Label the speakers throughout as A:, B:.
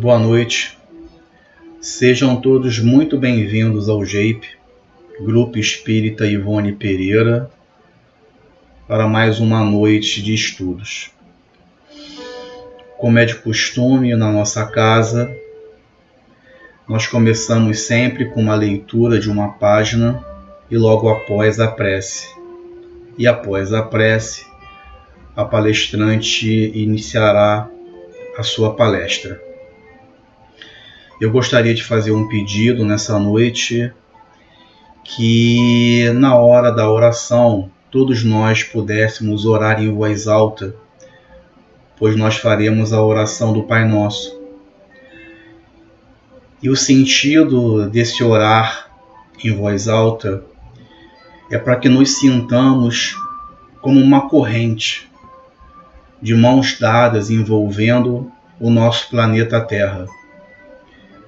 A: Boa noite, sejam todos muito bem-vindos ao GEIP, Grupo Espírita Ivone Pereira, para mais uma noite de estudos. Como é de costume na nossa casa, nós começamos sempre com uma leitura de uma página e logo após a prece. E após a prece, a palestrante iniciará a sua palestra. Eu gostaria de fazer um pedido nessa noite, que na hora da oração todos nós pudéssemos orar em voz alta, pois nós faremos a oração do Pai Nosso. E o sentido desse orar em voz alta é para que nos sintamos como uma corrente de mãos dadas envolvendo o nosso planeta Terra.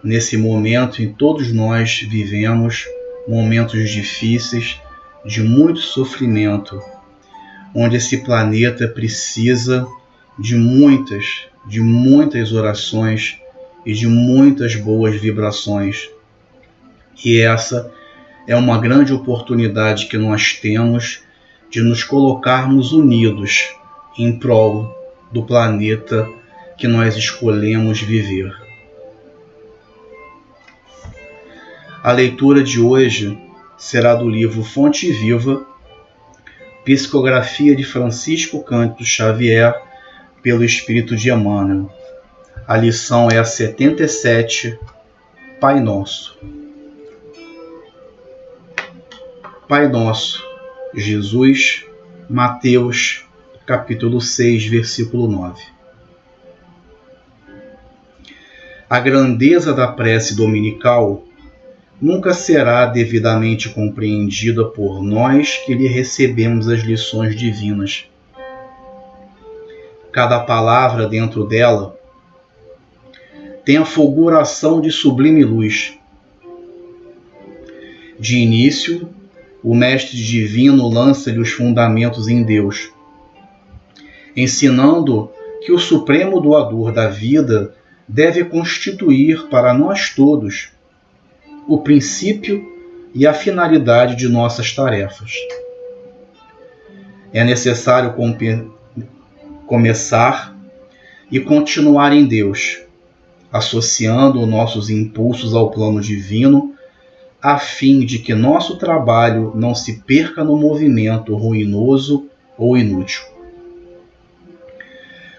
A: Nesse momento em que todos nós vivemos momentos difíceis, de muito sofrimento, onde esse planeta precisa de muitas orações e de muitas boas vibrações. E essa é uma grande oportunidade que nós temos de nos colocarmos unidos em prol do planeta que nós escolhemos viver. A leitura de hoje será do livro Fonte Viva, Psicografia de Francisco Cândido Xavier, pelo Espírito de Emmanuel. A lição é a 77, Pai Nosso. Pai Nosso, Jesus, Mateus, capítulo 6, versículo 9. A grandeza da prece dominical nunca será devidamente compreendida por nós que lhe recebemos as lições divinas. Cada palavra dentro dela tem a fulguração de sublime luz. De início, o Mestre Divino lança-lhe os fundamentos em Deus, ensinando que o supremo doador da vida deve constituir para nós todos o princípio e a finalidade de nossas tarefas. É necessário começar e continuar em Deus, associando nossos impulsos ao plano divino, a fim de que nosso trabalho não se perca no movimento ruinoso ou inútil.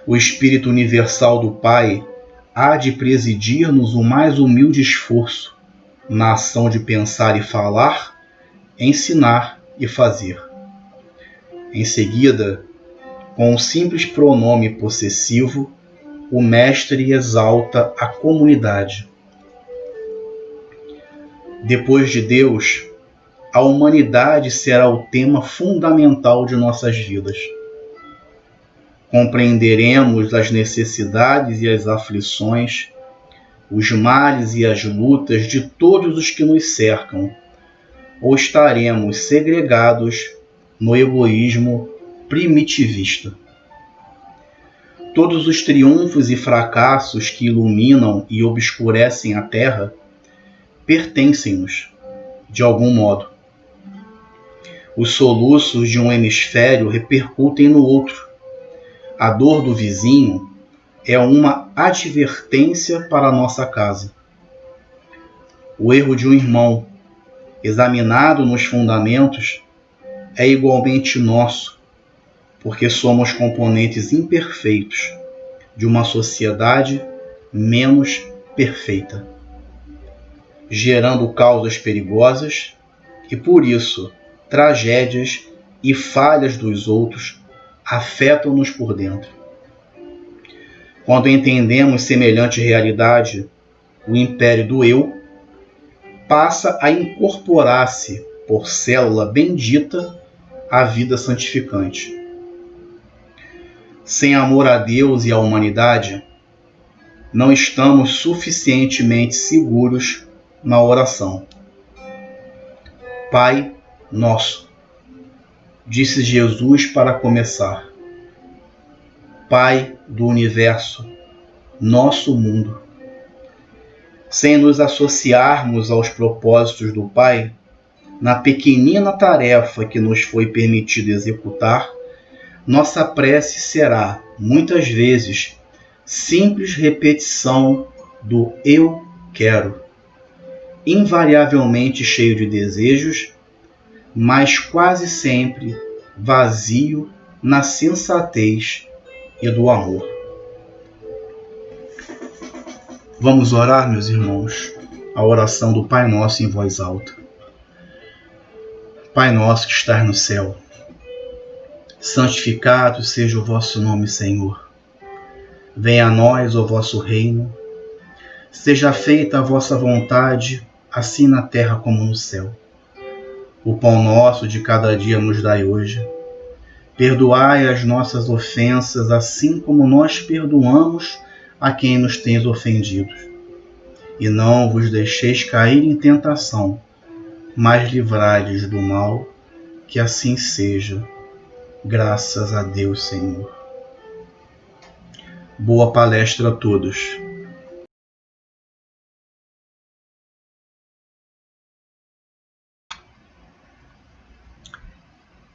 A: O Espírito Universal do Pai há de presidir-nos o mais humilde esforço na ação de pensar e falar, ensinar e fazer. Em seguida, com um simples pronome possessivo, o Mestre exalta a comunidade. Depois de Deus, a humanidade será o tema fundamental de nossas vidas. Compreenderemos as necessidades e as aflições, os males e as lutas de todos os que nos cercam, ou estaremos segregados no egoísmo primitivista. Todos os triunfos e fracassos que iluminam e obscurecem a Terra pertencem-nos, de algum modo. Os soluços de um hemisfério repercutem no outro. A dor do vizinho é uma advertência para a nossa casa. O erro de um irmão, examinado nos fundamentos, é igualmente nosso, porque somos componentes imperfeitos de uma sociedade menos perfeita, gerando causas perigosas e, por isso, tragédias e falhas dos outros afetam-nos por dentro. Quando entendemos semelhante realidade, o império do eu passa a incorporar-se por célula bendita à vida santificante. Sem amor a Deus e à humanidade, não estamos suficientemente seguros na oração. Pai Nosso, disse Jesus para começar. Pai do Universo, nosso mundo, sem nos associarmos aos propósitos do Pai, na pequenina tarefa que nos foi permitido executar, nossa prece será, muitas vezes, simples repetição do eu quero, invariavelmente cheio de desejos, mas quase sempre vazio na sensatez e do amor. Vamos orar, meus irmãos, a oração do Pai Nosso em voz alta. Pai nosso que estás no céu, santificado seja o vosso nome, Senhor. Venha a nós o vosso reino. Seja feita a vossa vontade, assim na terra como no céu. O pão nosso de cada dia nos dai hoje. Perdoai as nossas ofensas, assim como nós perdoamos a quem nos tem ofendido. E não vos deixeis cair em tentação, mas livrai-vos do mal, que assim seja. Graças a Deus, Senhor. Boa palestra a todos.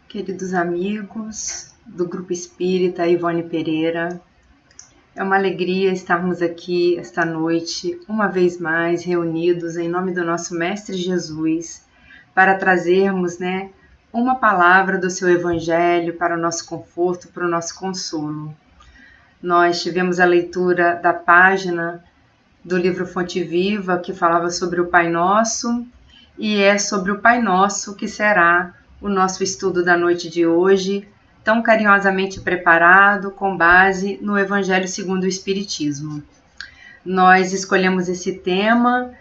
B: Queridos amigos do Grupo Espírita Ivone Pereira, é uma alegria estarmos aqui esta noite, uma vez mais reunidos em nome do nosso Mestre Jesus, para trazermos, uma palavra do seu Evangelho para o nosso conforto, para o nosso consolo. Nós tivemos a leitura da página do livro Fonte Viva, que falava sobre o Pai Nosso, e é sobre o Pai Nosso que será o nosso estudo da noite de hoje, tão carinhosamente preparado com base no Evangelho segundo o Espiritismo. Nós escolhemos esse tema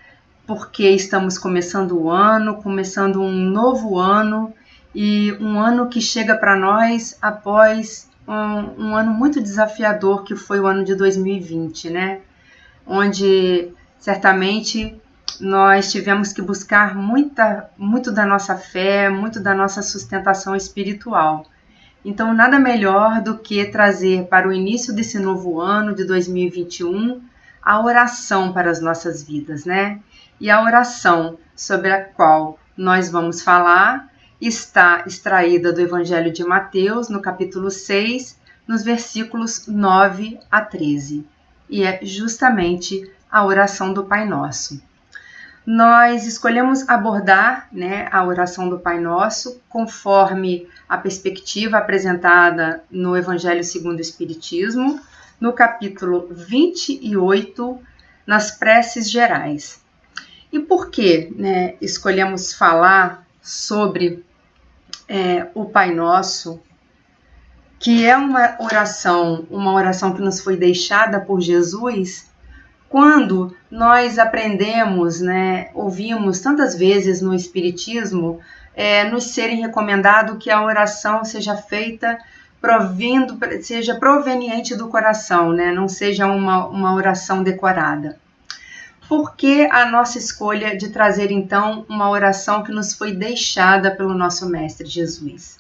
B: porque estamos começando o ano, começando um novo ano, e um ano que chega para nós após um ano muito desafiador que foi o ano de 2020, onde certamente nós tivemos que buscar muito da nossa fé, muito da nossa sustentação espiritual. Então, nada melhor do que trazer para o início desse novo ano de 2021 a oração para as nossas vidas, E a oração sobre a qual nós vamos falar está extraída do Evangelho de Mateus, no capítulo 6, nos versículos 9 a 13. E é justamente a oração do Pai Nosso. Nós escolhemos abordar a oração do Pai Nosso conforme a perspectiva apresentada no Evangelho segundo o Espiritismo, no capítulo 28, nas preces gerais. E por que escolhemos falar sobre o Pai Nosso, que é uma oração que nos foi deixada por Jesus, quando nós aprendemos, ouvimos tantas vezes no Espiritismo, nos serem recomendado que a oração seja feita seja proveniente do coração, não seja uma oração decorada. Por que a nossa escolha de trazer, então, uma oração que nos foi deixada pelo nosso Mestre Jesus?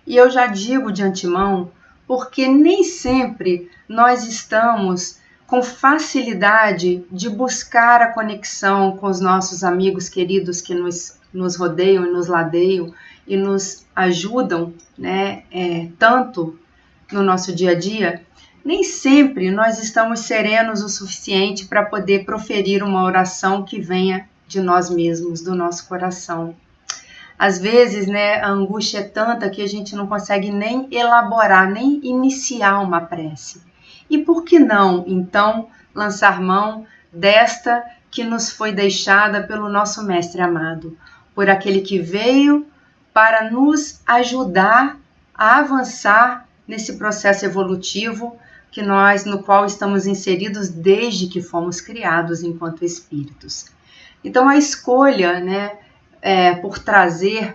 B: E eu já digo de antemão, porque nem sempre nós estamos com facilidade de buscar a conexão com os nossos amigos queridos que nos rodeiam e nos ladeiam e nos ajudam, tanto no nosso dia a dia. Nem sempre nós estamos serenos o suficiente para poder proferir uma oração que venha de nós mesmos, do nosso coração. Às vezes, a angústia é tanta que a gente não consegue nem elaborar, nem iniciar uma prece. E por que não, então, lançar mão desta que nos foi deixada pelo nosso Mestre amado, por aquele que veio para nos ajudar a avançar nesse processo evolutivo no qual estamos inseridos desde que fomos criados enquanto espíritos. Então, a escolha,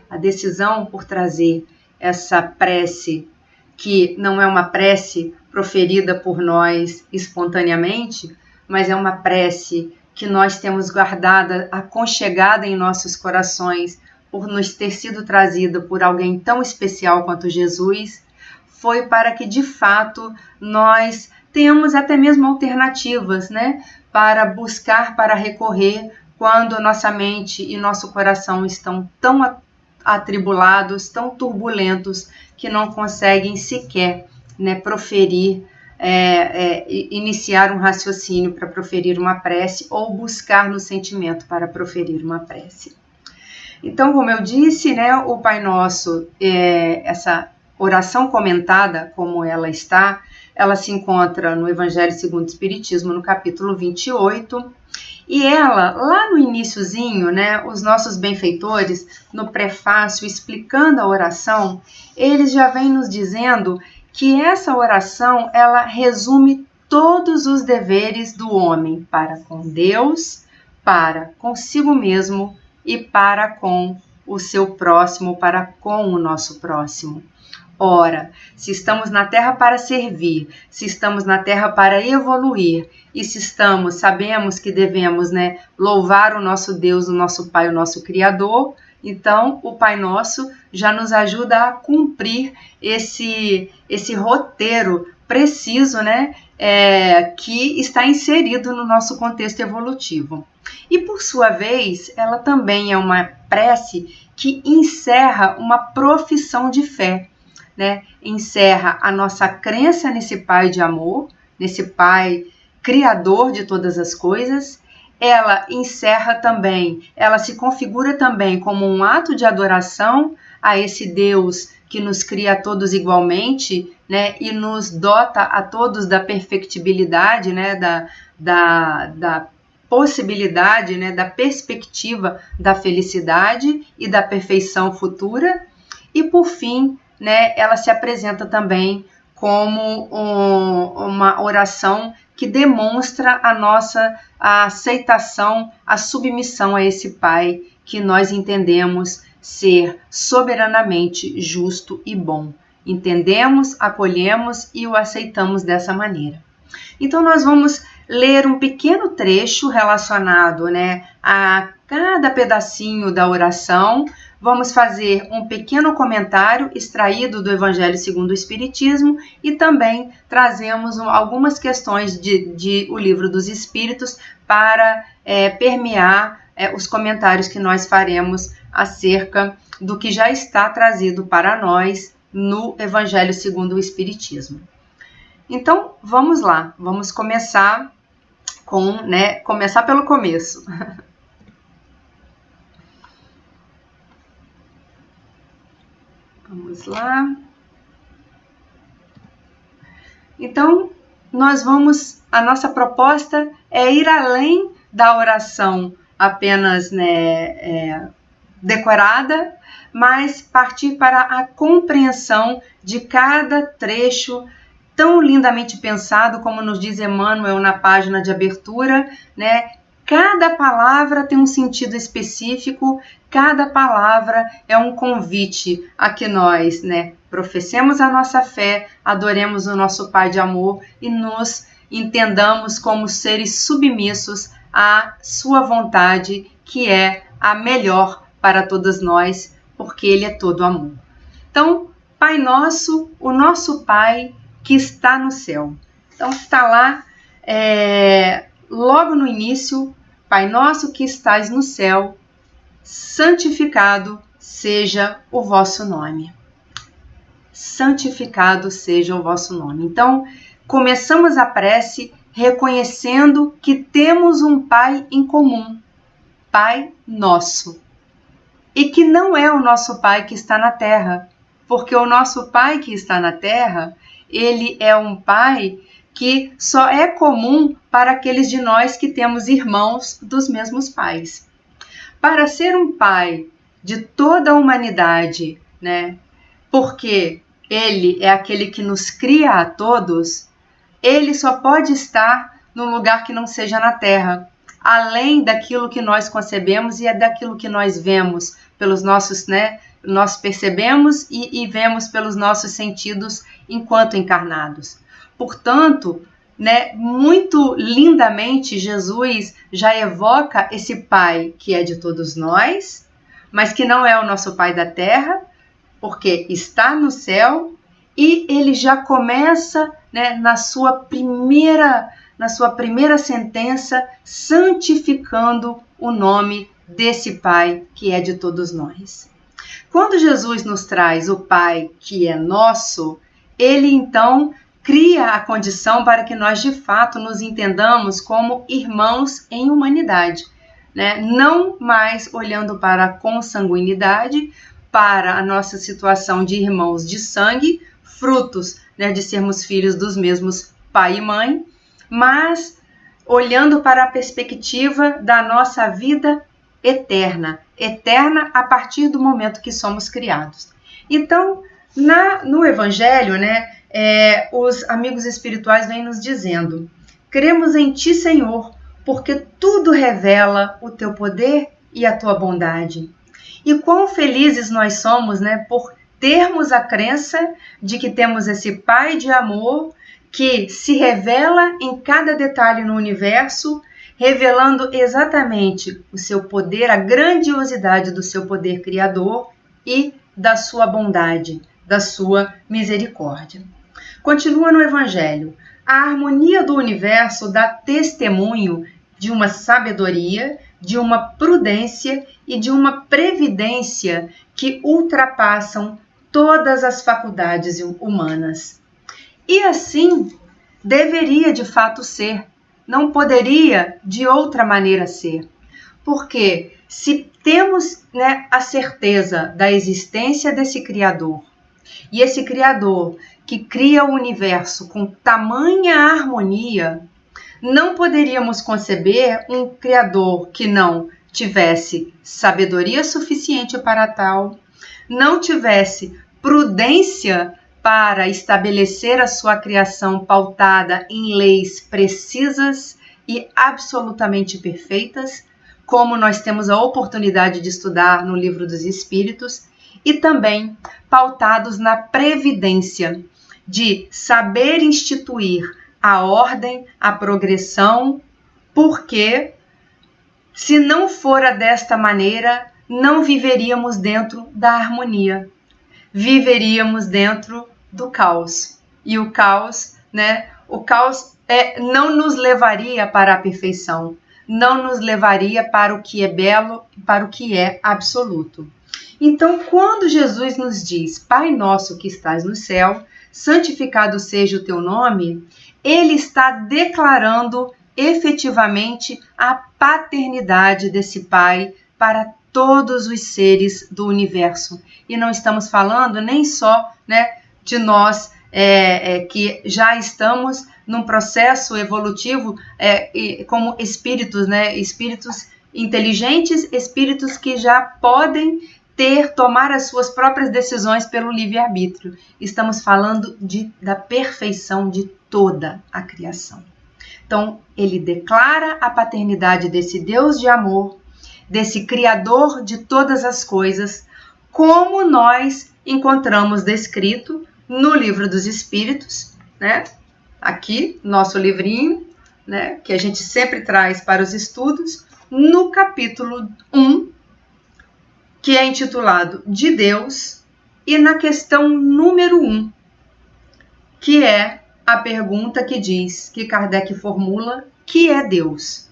B: a decisão por trazer essa prece, que não é uma prece proferida por nós espontaneamente, mas é uma prece que nós temos guardada, aconchegada em nossos corações, por nos ter sido trazida por alguém tão especial quanto Jesus, foi para que, de fato, nós tenhamos até mesmo alternativas, para buscar, para recorrer quando nossa mente e nosso coração estão tão atribulados, tão turbulentos, que não conseguem sequer, né, proferir, iniciar um raciocínio para proferir uma prece ou buscar no sentimento para proferir uma prece. Então, como eu disse, né, o Pai Nosso, essa oração comentada, como ela se encontra no Evangelho segundo o Espiritismo, no capítulo 28, e ela, lá no iniciozinho, né, os nossos benfeitores, no prefácio, explicando a oração, eles já vêm nos dizendo que essa oração, ela resume todos os deveres do homem para com Deus, para consigo mesmo e para com o seu próximo, para com o nosso próximo. Ora, se estamos na Terra para servir, se estamos na Terra para evoluir, e se sabemos que devemos, né, louvar o nosso Deus, o nosso Pai, o nosso Criador, então o Pai Nosso já nos ajuda a cumprir esse roteiro preciso, né, que está inserido no nosso contexto evolutivo. E por sua vez, ela também é uma prece que encerra uma profissão de fé, né? Encerra a nossa crença nesse Pai de amor, nesse Pai criador de todas as coisas. Ela encerra também, ela se configura também como um ato de adoração a esse Deus que nos cria a todos igualmente, né? E nos dota a todos da perfectibilidade, né? Da possibilidade, né? Da perspectiva da felicidade e da perfeição futura. E por fim, né, ela se apresenta também como uma oração que demonstra a nossa aceitação, a submissão a esse Pai que nós entendemos ser soberanamente justo e bom. Entendemos, acolhemos e o aceitamos dessa maneira. Então nós vamos ler um pequeno trecho relacionado, né, a cada pedacinho da oração. Vamos fazer um pequeno comentário extraído do Evangelho segundo o Espiritismo e também trazemos algumas questões de O Livro dos Espíritos para permear os comentários que nós faremos acerca do que já está trazido para nós no Evangelho segundo o Espiritismo. Então, vamos lá, vamos começar começar pelo começo. Vamos lá. Então, a nossa proposta é ir além da oração apenas, né, decorada, mas partir para a compreensão de cada trecho tão lindamente pensado, como nos diz Emmanuel na página de abertura, né? Cada palavra tem um sentido específico, cada palavra é um convite a que nós, né, professemos a nossa fé, adoremos o nosso Pai de amor e nos entendamos como seres submissos à sua vontade, que é a melhor para todos nós, porque Ele é todo amor. Então, Pai Nosso, o nosso Pai que está no céu. Então, está lá, logo no início, Pai Nosso que estais no céu, santificado seja o vosso nome. Santificado seja o vosso nome. Então, começamos a prece reconhecendo que temos um Pai em comum, Pai Nosso. E que não é o nosso Pai que está na terra, porque o nosso Pai que está na terra, ele é um Pai que só é comum para aqueles de nós que temos irmãos dos mesmos pais. Para ser um Pai de toda a humanidade, né? Porque Ele é aquele que nos cria a todos, Ele só pode estar num lugar que não seja na Terra, além daquilo que nós concebemos e é daquilo que nós vemos pelos nossos, né? Nós percebemos e vemos pelos nossos sentidos enquanto encarnados. Portanto, né, muito lindamente, Jesus já evoca esse Pai que é de todos nós, mas que não é o nosso Pai da terra, porque está no céu, e ele já começa, né, na sua primeira, na sua primeira sentença, santificando o nome desse Pai que é de todos nós. Quando Jesus nos traz o Pai que é nosso, ele então cria a condição para que nós de fato nos entendamos como irmãos em humanidade, né? Não mais olhando para a consanguinidade, para a nossa situação de irmãos de sangue, frutos, né, de sermos filhos dos mesmos pai e mãe, mas olhando para a perspectiva da nossa vida eterna a partir do momento que somos criados. Então, no Evangelho, né, os amigos espirituais vêm nos dizendo: cremos em Ti, Senhor, porque tudo revela o Teu poder e a Tua bondade. E quão felizes nós somos, né, por termos a crença de que temos esse Pai de amor que se revela em cada detalhe no universo, revelando exatamente o seu poder, a grandiosidade do seu poder criador e da sua bondade, da sua misericórdia. Continua no Evangelho: a harmonia do universo dá testemunho de uma sabedoria, de uma prudência e de uma previdência que ultrapassam todas as faculdades humanas. E assim deveria de fato ser, não poderia de outra maneira ser. Porque se temos, né, a certeza da existência desse Criador, e esse Criador que cria o universo com tamanha harmonia, não poderíamos conceber um Criador que não tivesse sabedoria suficiente para tal, não tivesse prudência para estabelecer a sua criação pautada em leis precisas e absolutamente perfeitas, como nós temos a oportunidade de estudar no Livro dos Espíritos, e também pautados na previdência de saber instituir a ordem, a progressão, porque se não fora desta maneira, não viveríamos dentro da harmonia, viveríamos dentro do caos. E o caos, né? O caos não nos levaria para a perfeição, não nos levaria para o que é belo, para o que é absoluto. Então, quando Jesus nos diz: Pai nosso que estás no céu, santificado seja o teu nome, ele está declarando efetivamente a paternidade desse Pai para todos os seres do universo. E não estamos falando nem só, né, de nós que já estamos num processo evolutivo como espíritos, né, espíritos inteligentes, espíritos que já podem tomar as suas próprias decisões pelo livre-arbítrio. Estamos falando da perfeição de toda a criação. Então, ele declara a paternidade desse Deus de amor, desse Criador de todas as coisas, como nós encontramos descrito no Livro dos Espíritos, né? Aqui, nosso livrinho, né, que a gente sempre traz para os estudos, no capítulo 1, que é intitulado De Deus, e na questão número 1, que é a pergunta que diz, que Kardec formula, que é Deus?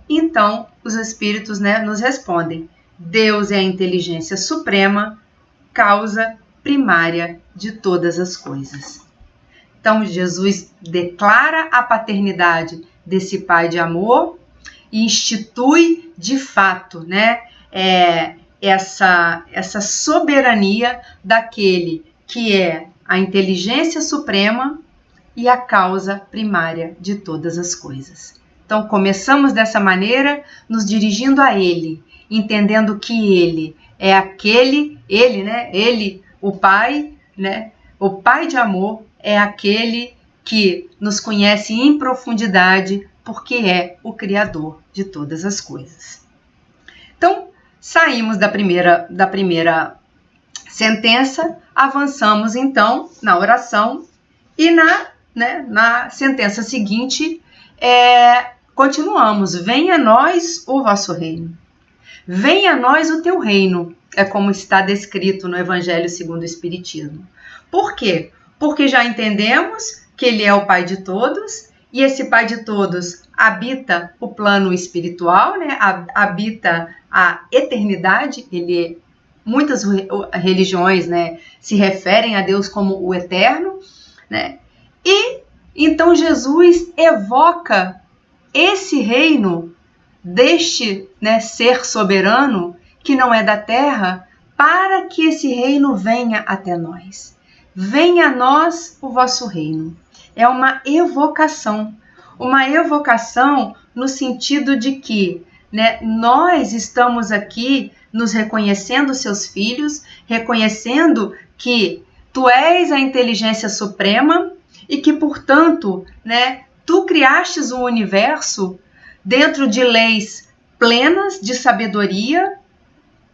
B: Então, os espíritos, né, nos respondem: Deus é a inteligência suprema, causa primária de todas as coisas. Então, Jesus declara a paternidade desse Pai de amor e institui, de fato, né, essa soberania daquele que é a inteligência suprema e a causa primária de todas as coisas. Então, começamos dessa maneira, nos dirigindo a Ele, entendendo que Ele é aquele, Ele, o Pai, né? O Pai de amor é aquele que nos conhece em profundidade, porque é o Criador de todas as coisas. Então, saímos da primeira sentença, avançamos então na oração e na sentença seguinte, continuamos: venha a nós o vosso reino. Venha a nós o teu reino, é como está descrito no Evangelho segundo o Espiritismo. Por quê? Porque já entendemos que ele é o Pai de todos e esse Pai de todos habita o plano espiritual, né? Habita a eternidade. Muitas religiões, né, se referem a Deus como o eterno, né? E então Jesus evoca esse reino deste, né, ser soberano que não é da terra, para que esse reino venha até nós. Venha a nós o vosso reino. É uma evocação no sentido de que, né, nós estamos aqui nos reconhecendo seus filhos, reconhecendo que tu és a inteligência suprema e que, portanto, né, tu criastes o universo dentro de leis plenas de sabedoria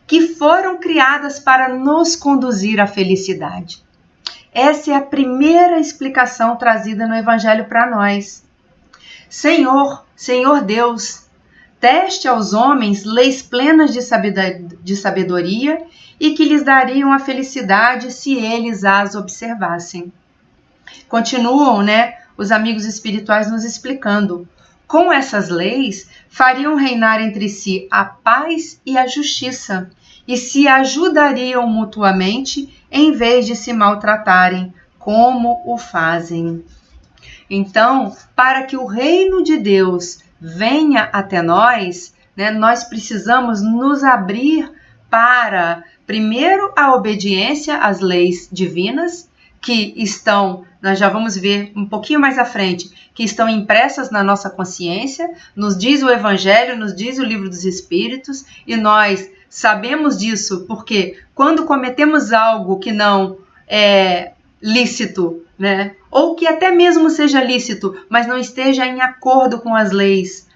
B: que foram criadas para nos conduzir à felicidade. Essa é a primeira explicação trazida no Evangelho para nós. Senhor Deus, deste aos homens leis plenas de sabedoria e que lhes dariam a felicidade se eles as observassem. Continuam, né, os amigos espirituais nos explicando. Com essas leis, fariam reinar entre si a paz e a justiça, e se ajudariam mutuamente em vez de se maltratarem, como o fazem. Então, para que o reino de Deus venha até nós, né, nós precisamos nos abrir para, primeiro, a obediência às leis divinas, que estão, nós já vamos ver um pouquinho mais à frente, que estão impressas na nossa consciência, nos diz o Evangelho, nos diz o Livro dos Espíritos, e nós sabemos disso porque quando cometemos algo que não é lícito, né, ou que até mesmo seja lícito, mas não esteja em acordo com as leis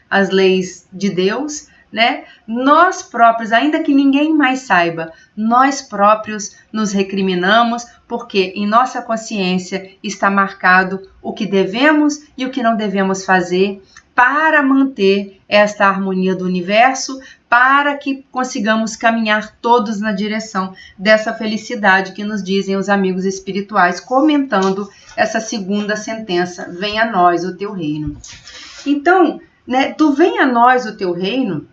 B: de Deus, né, nós próprios, ainda que ninguém mais saiba, nós próprios nos recriminamos, porque em nossa consciência está marcado o que devemos e o que não devemos fazer para manter esta harmonia do universo, para que consigamos caminhar todos na direção dessa felicidade que nos dizem os amigos espirituais, comentando essa segunda sentença, venha a nós o teu reino. Então, né, do venha a nós o teu reino,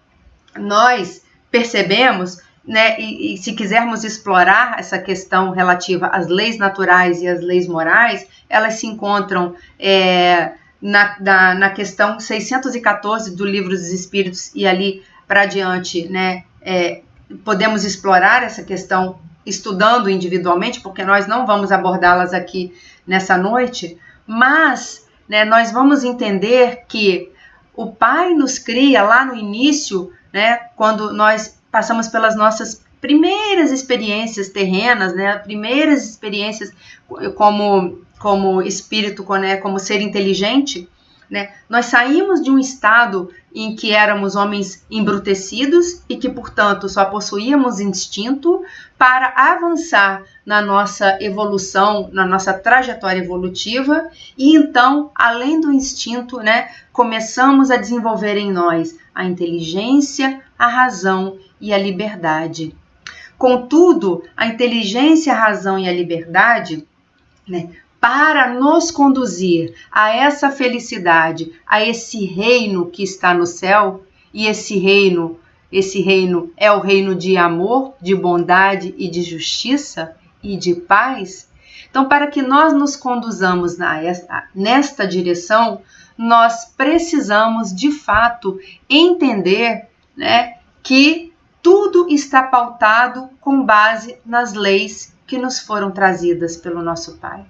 B: nós percebemos, né, e se quisermos explorar essa questão relativa às leis naturais e às leis morais, elas se encontram na questão 614 do Livro dos Espíritos e ali para diante, né, podemos explorar essa questão estudando individualmente, porque nós não vamos abordá-las aqui nessa noite, mas, né, nós vamos entender que o Pai nos cria lá no início, né, quando nós passamos pelas nossas primeiras experiências terrenas, né, primeiras experiências como espírito, né, como ser inteligente, né, nós saímos de um estado em que éramos homens embrutecidos e que, portanto, só possuíamos instinto para avançar na nossa evolução, na nossa trajetória evolutiva, e então, além do instinto, né, começamos a desenvolver em nós a inteligência, a razão e a liberdade. Contudo, a inteligência, a razão e a liberdade, né, para nos conduzir a essa felicidade, a esse reino que está no céu, e esse reino é o reino de amor, de bondade e de justiça e de paz. Então, para que nós nos conduzamos nesta direção, nós precisamos, de fato, entender, né, que tudo está pautado com base nas leis que nos foram trazidas pelo nosso Pai,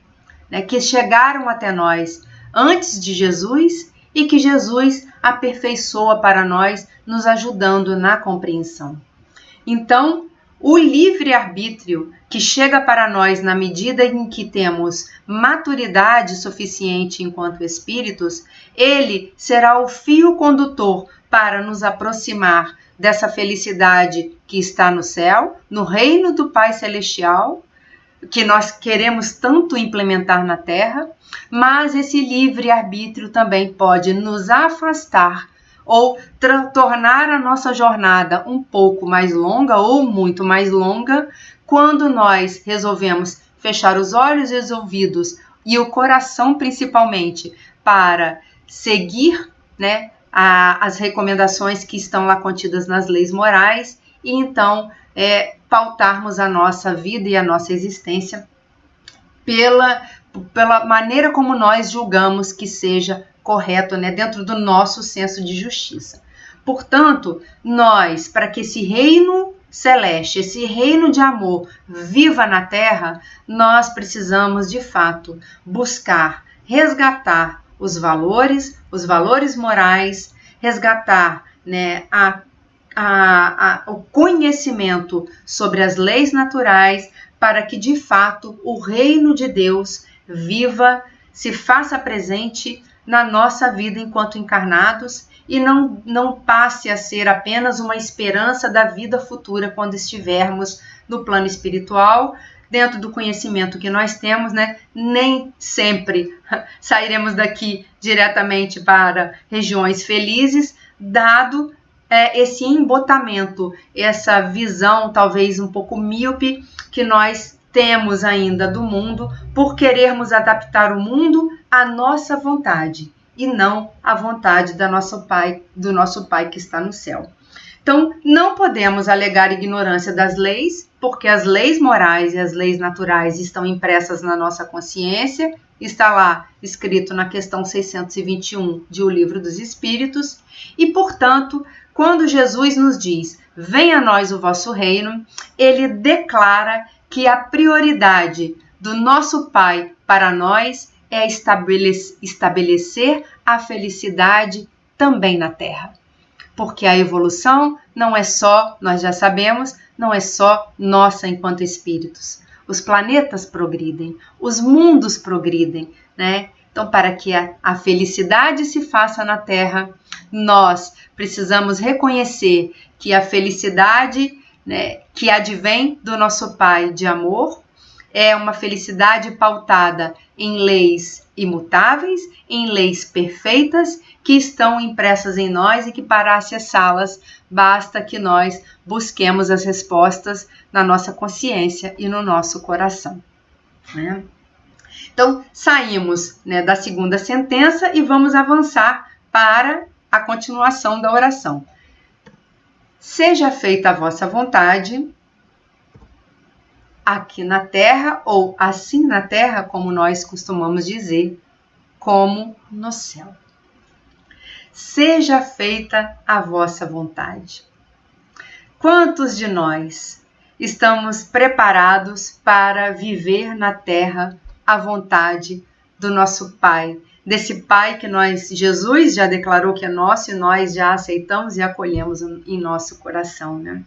B: né, que chegaram até nós antes de Jesus e que Jesus aperfeiçoa para nós, nos ajudando na compreensão. Então, o livre-arbítrio que chega para nós na medida em que temos maturidade suficiente enquanto espíritos, ele será o fio condutor para nos aproximar dessa felicidade que está no céu, no reino do Pai Celestial, que nós queremos tanto implementar na Terra, mas esse livre-arbítrio também pode nos afastar ou tornar a nossa jornada um pouco mais longa ou muito mais longa, quando nós resolvemos fechar os olhos e os ouvidos e o coração principalmente para seguir, né, as recomendações que estão lá contidas nas leis morais e então pautarmos a nossa vida e a nossa existência pela maneira como nós julgamos que seja correto, né, dentro do nosso senso de justiça. Portanto, nós, para que esse reino celeste, esse reino de amor viva na Terra, nós precisamos, de fato, buscar, resgatar os valores morais, resgatar, né, o conhecimento sobre as leis naturais, para que, de fato, o reino de Deus viva, se faça presente na nossa vida enquanto encarnados e não passe a ser apenas uma esperança da vida futura quando estivermos no plano espiritual, dentro do conhecimento que nós temos, né? Nem sempre sairemos daqui diretamente para regiões felizes, dado esse embotamento, essa visão talvez um pouco míope que nós temos ainda do mundo, por querermos adaptar o mundo à nossa vontade e não à vontade do nosso Pai que está no céu. Então, não podemos alegar ignorância das leis, porque as leis morais e as leis naturais estão impressas na nossa consciência, está lá escrito na questão 621 de O Livro dos Espíritos, e, portanto, quando Jesus nos diz, venha a nós o vosso reino, ele declara que a prioridade do nosso Pai para nós é estabelecer a felicidade também na Terra. Porque a evolução não é só, nós já sabemos, não é só nossa enquanto espíritos. Os planetas progridem, os mundos progridem, né? Então, para que a felicidade se faça na Terra, nós precisamos reconhecer que a felicidade, né, que advém do nosso Pai de amor é uma felicidade pautada em leis imutáveis, em leis perfeitas que estão impressas em nós e que para acessá-las basta que nós busquemos as respostas na nossa consciência e no nosso coração, né? Então, saímos, né, da segunda sentença e vamos avançar para a continuação da oração. Seja feita a vossa vontade, aqui na terra, ou assim na terra, como nós costumamos dizer, como no céu. Seja feita a vossa vontade. Quantos de nós estamos preparados para viver na terra a vontade do nosso Pai, desse Pai que Jesus já declarou que é nosso e nós já aceitamos e acolhemos em nosso coração, né?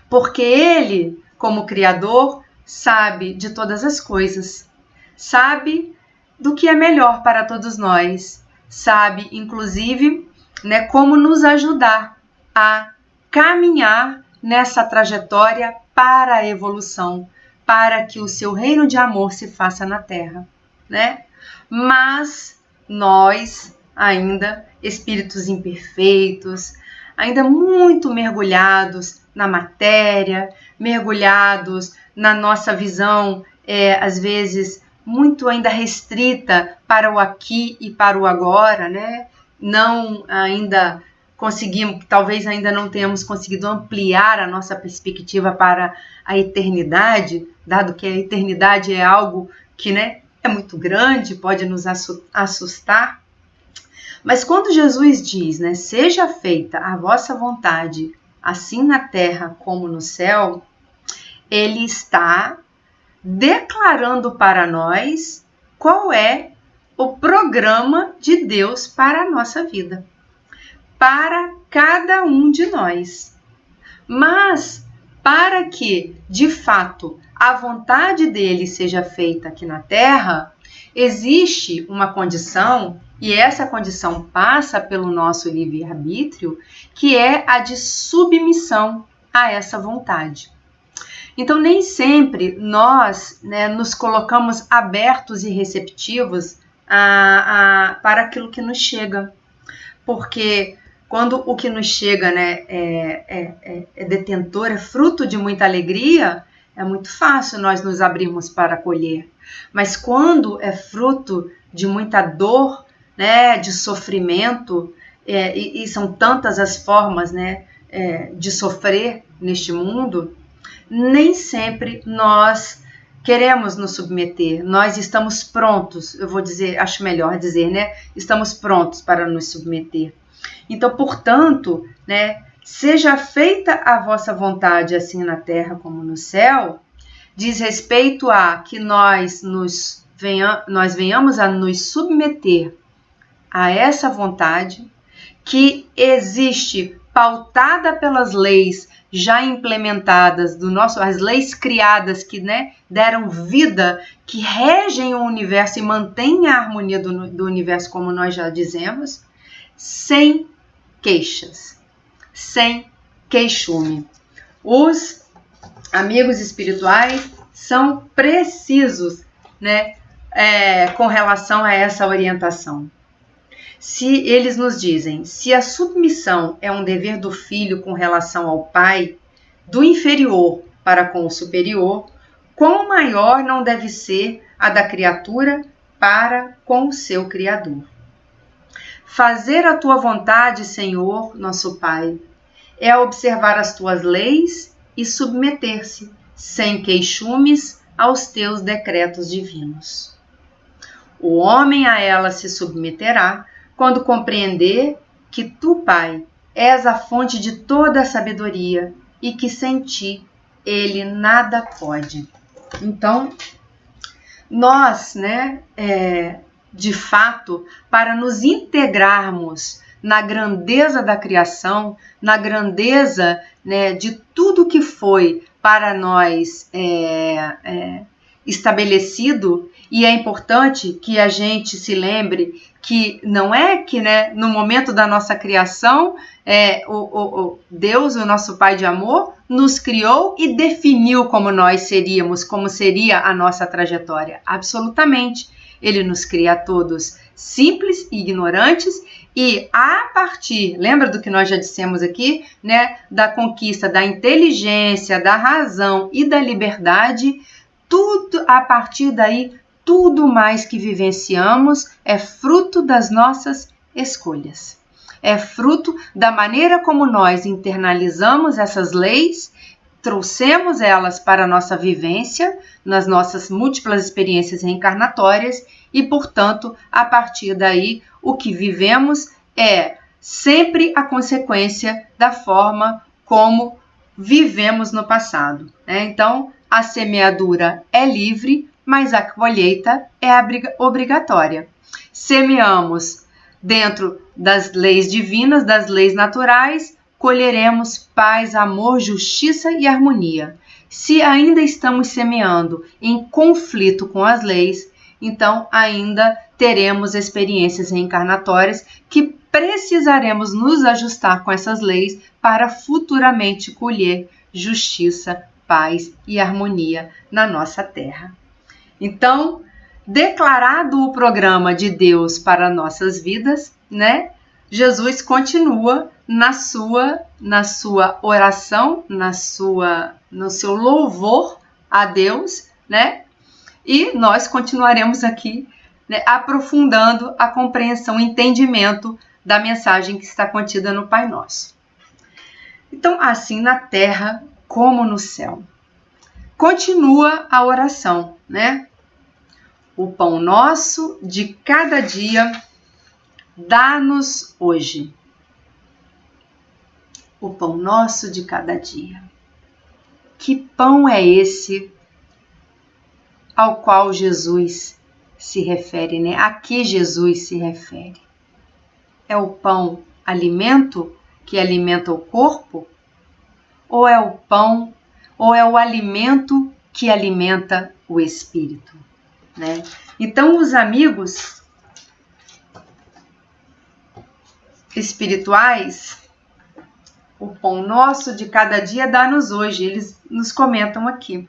B: Porque Ele, como Criador, sabe de todas as coisas, sabe do que é melhor para todos nós, sabe, inclusive, né, como nos ajudar a caminhar nessa trajetória para a evolução, para que o seu reino de amor se faça na Terra, né? Mas nós, ainda espíritos imperfeitos, ainda muito mergulhados na matéria, mergulhados na nossa visão, às vezes muito ainda restrita para o aqui e para o agora, né? Não ainda conseguimos, talvez ainda não tenhamos conseguido ampliar a nossa perspectiva para a eternidade, dado que a eternidade é algo que, né, é muito grande, pode nos assustar. Mas quando Jesus diz, né, seja feita a vossa vontade, assim na terra como no céu, ele está declarando para nós qual é o programa de Deus para a nossa vida, para cada um de nós. Mas para que, de fato, a vontade dele seja feita aqui na Terra, existe uma condição, e essa condição passa pelo nosso livre-arbítrio, que é a de submissão a essa vontade. Então, nem sempre nós, né, nos colocamos abertos e receptivos para aquilo que nos chega. Porque quando o que nos chega, né, é detentor, é fruto de muita alegria, é muito fácil nós nos abrirmos para acolher. Mas quando é fruto de muita dor, né, de sofrimento, e são tantas as formas, né, de sofrer neste mundo, nem sempre nós queremos nos submeter. Nós estamos prontos, eu vou dizer, acho melhor dizer, né, estamos prontos para nos submeter. Então, portanto, né, seja feita a vossa vontade, assim na terra como no céu, diz respeito a que nós venhamos a nos submeter a essa vontade que existe, pautada pelas leis já implementadas do nosso, as leis criadas que, né, deram vida, que regem o universo e mantêm a harmonia do universo, como nós já dizemos, sem queixas, sem queixume. Os amigos espirituais são precisos, né, com relação a essa orientação. Se eles nos dizem, se a submissão é um dever do filho com relação ao pai, do inferior para com o superior, quão maior não deve ser a da criatura para com o seu Criador. Fazer a tua vontade, Senhor, nosso Pai, é observar as tuas leis e submeter-se, sem queixumes, aos teus decretos divinos. O homem a ela se submeterá quando compreender que tu, Pai, és a fonte de toda a sabedoria e que sem ti ele nada pode. Então, nós, né, de fato, para nos integrarmos na grandeza da criação, na grandeza, né, de tudo que foi para nós estabelecido, e é importante que a gente se lembre que não é que, né, no momento da nossa criação, Deus, o nosso Pai de amor, nos criou e definiu como nós seríamos, como seria a nossa trajetória. Absolutamente. Ele nos cria a todos simples e ignorantes, e a partir, lembra do que nós já dissemos aqui, né, da conquista da inteligência, da razão e da liberdade, tudo a partir daí, tudo mais que vivenciamos é fruto das nossas escolhas. É fruto da maneira como nós internalizamos essas leis, trouxemos elas para a nossa vivência, nas nossas múltiplas experiências reencarnatórias e, portanto, a partir daí, o que vivemos é sempre a consequência da forma como vivemos no passado, né? Então, a semeadura é livre, mas a colheita é obrigatória. Semeamos dentro das leis divinas, das leis naturais, colheremos paz, amor, justiça e harmonia. Se ainda estamos semeando em conflito com as leis, então ainda teremos experiências reencarnatórias que precisaremos nos ajustar com essas leis para futuramente colher justiça, paz e harmonia na nossa terra. Então, declarado o programa de Deus para nossas vidas, né? Jesus continua na sua oração, no seu louvor a Deus, né? E nós continuaremos aqui, né, aprofundando a compreensão e entendimento da mensagem que está contida no Pai Nosso. Então, assim na terra como no céu. Continua a oração, né? O pão nosso de cada dia dá-nos hoje. O pão nosso de cada dia. Que pão é esse ao qual Jesus se refere, né? A que Jesus se refere? É o pão alimento que alimenta o corpo? Ou é o pão, ou é o alimento que alimenta o espírito, né? Então, os amigos espirituais, o pão nosso de cada dia dá-nos hoje. Eles nos comentam aqui,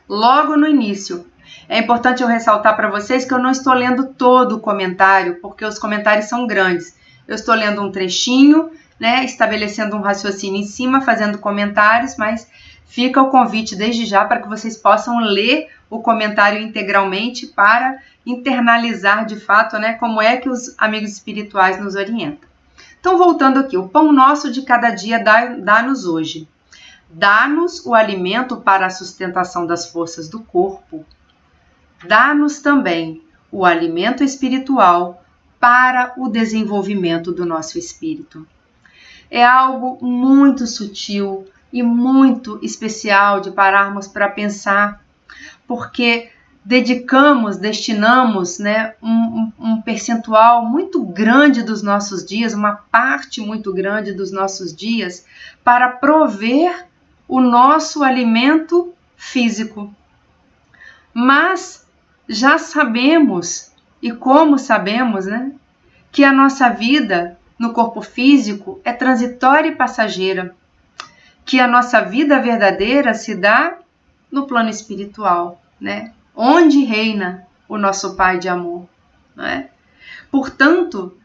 B: logo no início. É importante eu ressaltar para vocês que eu não estou lendo todo o comentário, porque os comentários são grandes. Eu estou lendo um trechinho, né, estabelecendo um raciocínio em cima, fazendo comentários, mas fica o convite desde já para que vocês possam ler o comentário integralmente para internalizar de fato, né, como é que os amigos espirituais nos orientam. Então, voltando aqui, o pão nosso de cada dia dá-nos hoje. Dá-nos o alimento para a sustentação das forças do corpo. Dá-nos também o alimento espiritual para o desenvolvimento do nosso espírito. É algo muito sutil e muito especial de pararmos para pensar, porque destinamos, né, um percentual muito grande dos nossos dias, uma parte muito grande dos nossos dias, para prover o nosso alimento físico. Mas já sabemos, e como sabemos, né, que a nossa vida no corpo físico é transitória e passageira, que a nossa vida verdadeira se dá no plano espiritual, né, onde reina o nosso Pai de amor, né? Portanto,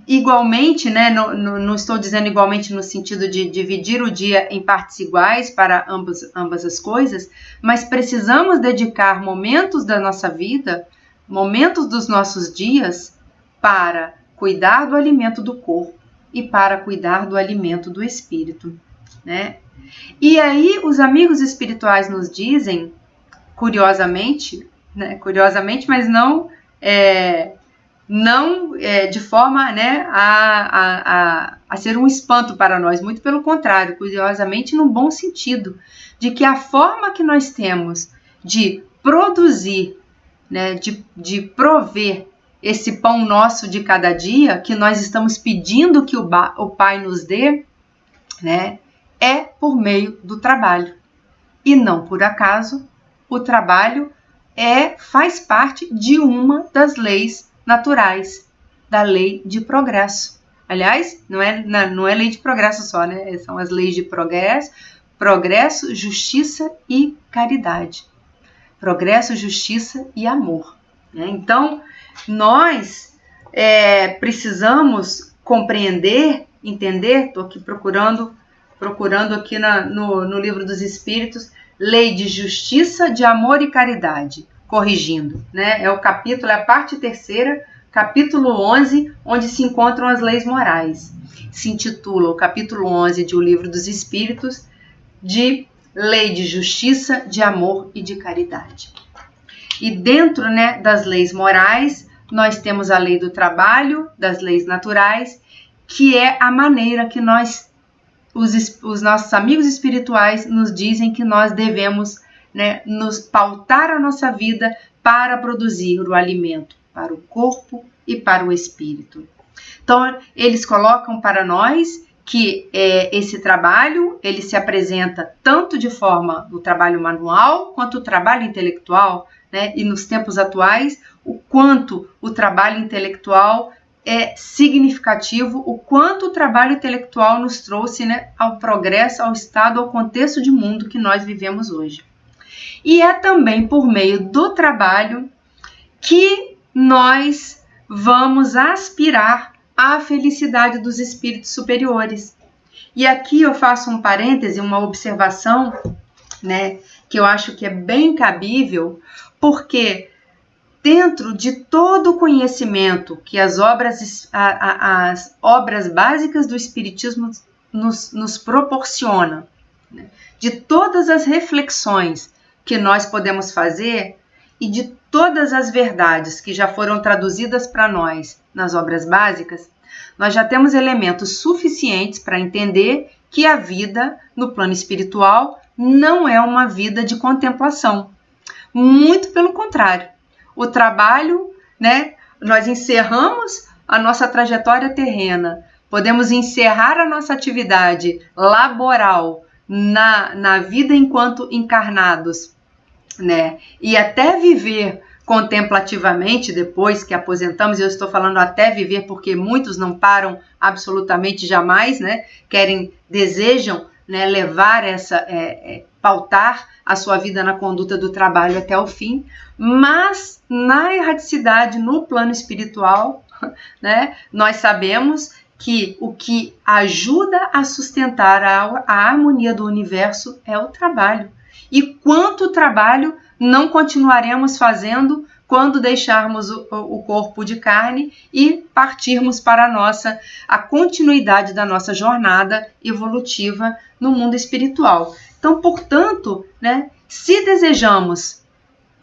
B: igualmente, né, não estou dizendo igualmente no sentido de dividir o dia em partes iguais para ambas as coisas, mas precisamos dedicar momentos da nossa vida, momentos dos nossos dias, para cuidar do alimento do corpo e para cuidar do alimento do espírito, né? E aí os amigos espirituais nos dizem, curiosamente, mas não de forma, né, a ser um espanto para nós, muito pelo contrário, curiosamente num bom sentido, de que a forma que nós temos de produzir, né, de prover esse pão nosso de cada dia, que nós estamos pedindo que o Pai nos dê, né, é por meio do trabalho. E não por acaso, o trabalho faz parte de uma das leis naturais, da lei de progresso. Aliás, não é lei de progresso só, né? São as leis de progresso, justiça e caridade. Progresso, justiça e amor, né? Então, nós precisamos compreender, entender, estou aqui procurando aqui no Livro dos Espíritos, lei de justiça, de amor e caridade, corrigindo, né? É a parte 3ª, capítulo 11, onde se encontram as leis morais. Se intitula o capítulo 11 de O Livro dos Espíritos de lei de justiça, de amor e de caridade. E dentro, né, das leis morais, nós temos a lei do trabalho, das leis naturais, que é a maneira que os nossos amigos espirituais nos dizem que nós devemos, né, nos pautar a nossa vida para produzir o alimento para o corpo e para o espírito. Então, eles colocam para nós que esse trabalho, ele se apresenta tanto de forma o trabalho manual, quanto o trabalho intelectual, né? E nos tempos atuais, o quanto o trabalho intelectual é significativo, o quanto o trabalho intelectual nos trouxe, né, ao progresso, ao estado, ao contexto de mundo que nós vivemos hoje. E é também por meio do trabalho que nós vamos aspirar à felicidade dos espíritos superiores. E aqui eu faço um parêntese, uma observação, né, que eu acho que é bem cabível, porque dentro de todo o conhecimento que as obras básicas do Espiritismo nos proporcionam, né, de todas as reflexões que nós podemos fazer e de todas as verdades que já foram traduzidas para nós nas obras básicas, nós já temos elementos suficientes para entender que a vida no plano espiritual não é uma vida de contemplação. Muito pelo contrário. O trabalho, né, nós encerramos a nossa trajetória terrena, podemos encerrar a nossa atividade laboral na vida enquanto encarnados, né, e até viver contemplativamente depois que aposentamos. Eu estou falando até viver porque muitos não param absolutamente jamais, né, desejam, né, levar pautar a sua vida na conduta do trabalho até o fim, mas na erraticidade, no plano espiritual, né, nós sabemos que o que ajuda a sustentar a harmonia do universo é o trabalho. E quanto o trabalho não continuaremos fazendo quando deixarmos o corpo de carne e partirmos para a continuidade da nossa jornada evolutiva no mundo espiritual. Então, portanto, né, se desejamos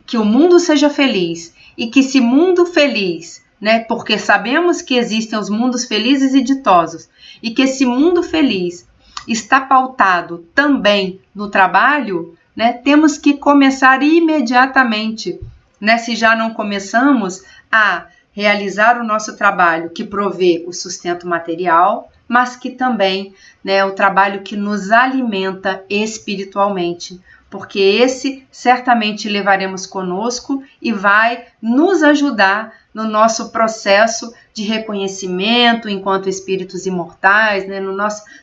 B: que o mundo seja feliz e que esse mundo feliz, né, porque sabemos que existem os mundos felizes e ditosos, e que esse mundo feliz está pautado também no trabalho, né, temos que começar imediatamente, né, se já não começamos, a realizar o nosso trabalho que provê o sustento material, mas que também, né, o trabalho que nos alimenta espiritualmente, porque esse certamente levaremos conosco e vai nos ajudar no nosso processo de reconhecimento enquanto espíritos imortais, né,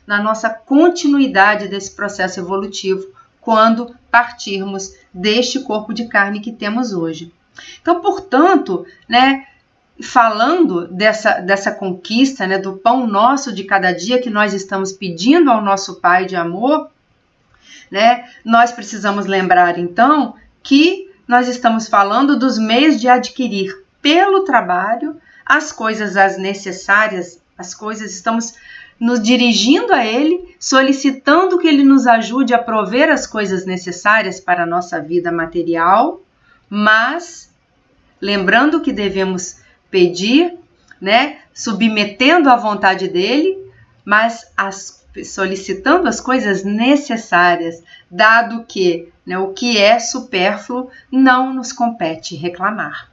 B: na nossa continuidade desse processo evolutivo, quando partirmos deste corpo de carne que temos hoje. Então, portanto, né, falando dessa conquista, né, do pão nosso de cada dia que nós estamos pedindo ao nosso Pai de amor, né, nós precisamos lembrar, então, que nós estamos falando dos meios de adquirir pelo trabalho as coisas as necessárias, as coisas, estamos nos dirigindo a Ele, solicitando que Ele nos ajude a prover as coisas necessárias para a nossa vida material, mas lembrando que devemos pedir, né, submetendo à vontade dEle, mas solicitando as coisas necessárias, dado que, né, o que é supérfluo não nos compete reclamar.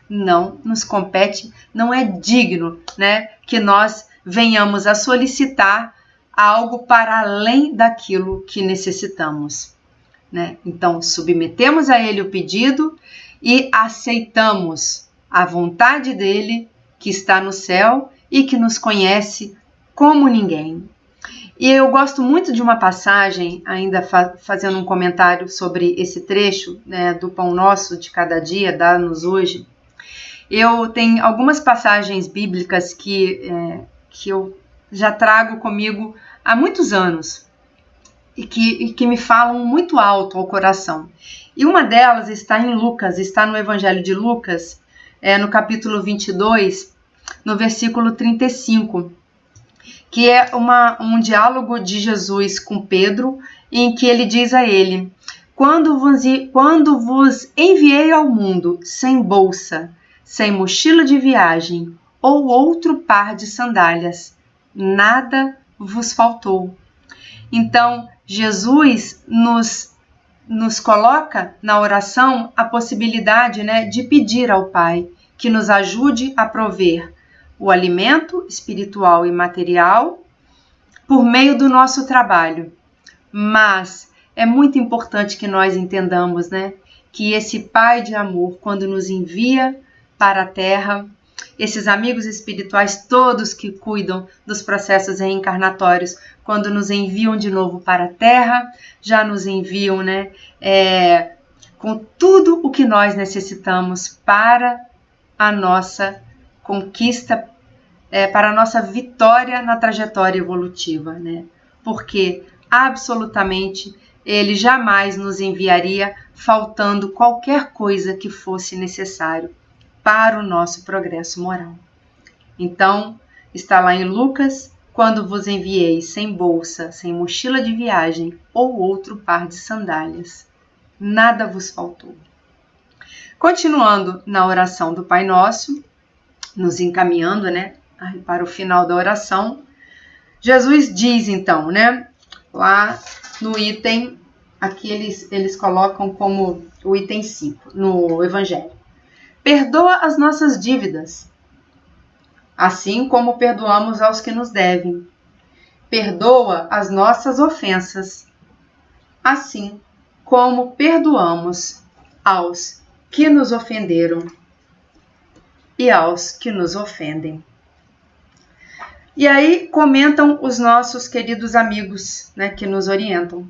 B: Não nos compete, não é digno, né, que nós venhamos a solicitar algo para além daquilo que necessitamos, né? Então, submetemos a Ele o pedido e aceitamos a vontade dEle, que está no céu e que nos conhece como ninguém. E eu gosto muito de uma passagem, ainda fazendo um comentário sobre esse trecho, né, do pão nosso de cada dia, dá-nos hoje. Eu tenho algumas passagens bíblicas que eu já trago comigo há muitos anos e que me falam muito alto ao coração. E uma delas está em Lucas, está no Evangelho de Lucas, no capítulo 22, no versículo 35, que é um diálogo de Jesus com Pedro, em que ele diz a ele: quando vos enviei ao mundo sem bolsa, sem mochila de viagem ou outro par de sandálias, nada vos faltou. Então, Jesus nos coloca na oração a possibilidade, né, de pedir ao Pai que nos ajude a prover o alimento espiritual e material por meio do nosso trabalho. Mas é muito importante que nós entendamos, né, que esse Pai de amor, quando nos envia para a Terra, esses amigos espirituais todos que cuidam dos processos reencarnatórios, quando nos enviam de novo para a Terra, já nos enviam, né, com tudo o que nós necessitamos para a nossa conquista, para a nossa vitória na trajetória evolutiva, né? Porque absolutamente Ele jamais nos enviaria faltando qualquer coisa que fosse necessário para o nosso progresso moral. Então, está lá em Lucas: quando vos enviei sem bolsa, sem mochila de viagem ou outro par de sandálias, nada vos faltou. Continuando na oração do Pai Nosso, nos encaminhando, né, para o final da oração, Jesus diz então, né, lá no item, aqui eles colocam como o item 5, no Evangelho: perdoa as nossas dívidas, assim como perdoamos aos que nos devem. Perdoa as nossas ofensas, assim como perdoamos aos que nos ofenderam e aos que nos ofendem. E aí comentam os nossos queridos amigos, né, que nos orientam: